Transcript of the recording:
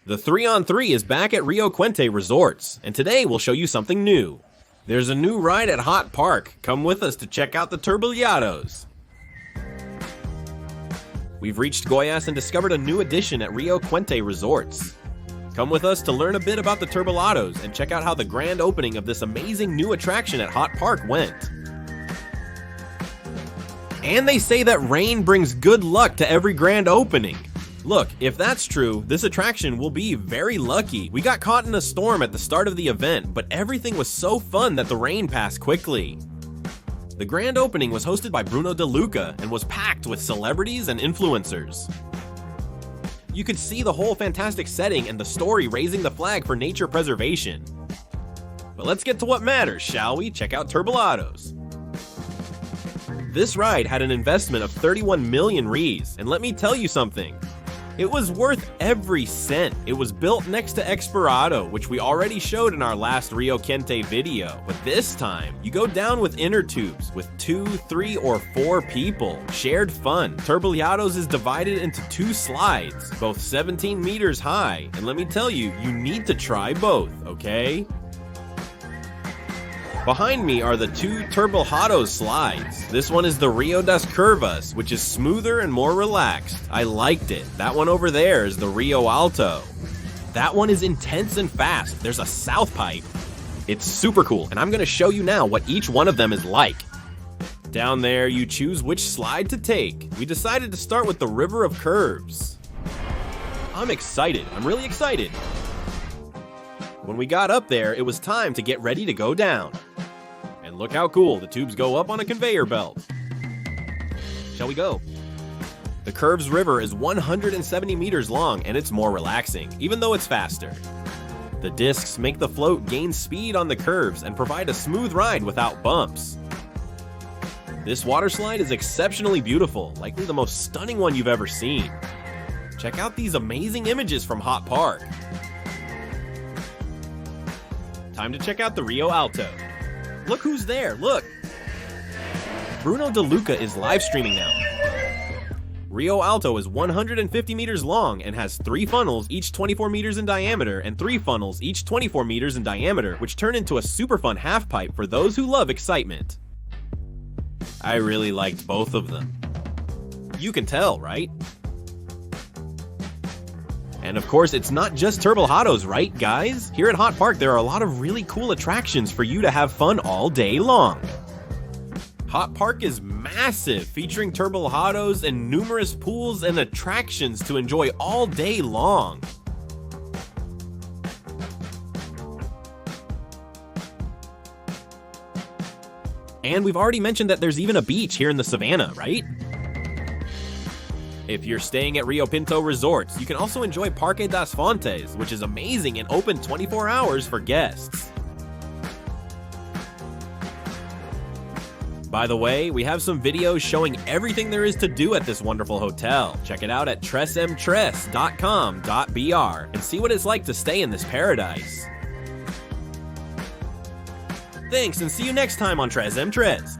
The 3-on-3 is back at Rio Quente Resorts, and today we'll show you something new. There's a new ride at Hot Park. Come with us to check out the Turbilhados. We've reached Goiás and discovered a new addition at Rio Quente Resorts. Come with us to learn a bit about the Turbilhados and check out how the grand opening of this amazing new attraction at Hot Park went. And they say that rain brings good luck to every grand opening. Look, if that's true, this attraction will be very lucky. We got caught in a storm at the start of the event, but everything was so fun that the rain passed quickly. The grand opening was hosted by Bruno De Luca and was packed with celebrities and influencers. You could see the whole fantastic setting and the story raising the flag for nature preservation. But let's get to what matters, shall we? Check out Turbilhados. This ride had an investment of 31 million Rs, and let me tell you something. It was worth every cent. It was built next to Expirado, which we already showed in our last Rio Quente video. But this time, you go down with inner tubes with 2, 3, or 4 people. Shared fun. Turbilhados is divided into 2 slides, both 17 meters high. And let me tell you, you need to try both, okay? Behind me are the 2 Turbilhados slides. This one is the Rio das Curvas, which is smoother and more relaxed. I liked it. That one over there is the Rio Alto. That one is intense and fast. There's a south pipe. It's super cool, and I'm gonna show you now what each one of them is like. Down there, you choose which slide to take. We decided to start with the River of Curves. I'm excited. I'm really excited. When we got up there, it was time to get ready to go down. And look how cool, the tubes go up on a conveyor belt. Shall we go? The Curves River is 170 meters long and it's more relaxing, even though it's faster. The discs make the float gain speed on the curves and provide a smooth ride without bumps. This water slide is exceptionally beautiful, likely the most stunning one you've ever seen. Check out these amazing images from Hot Park. Time to check out the Rio Alto. Look who's there, look! Bruno De Luca is live streaming now. Rio Alto is 150 meters long and has 3 funnels, each 24 meters in diameter, and 3 funnels, each 24 meters in diameter, which turn into a super fun half pipe for those who love excitement. I really liked both of them. You can tell, right? And of course, it's not just Turbilhados, right, guys? Here at Hot Park, there are a lot of really cool attractions for you to have fun all day long. Hot Park is massive, featuring Turbilhados and numerous pools and attractions to enjoy all day long. And we've already mentioned that there's even a beach here in the savannah, right? If you're staying at Rio Pinto Resorts, you can also enjoy Parque das Fontes, which is amazing and open 24 hours for guests. By the way, we have some videos showing everything there is to do at this wonderful hotel. Check it out at tresmtres.com.br and see what it's like to stay in this paradise. Thanks, and see you next time on Tres M Tres.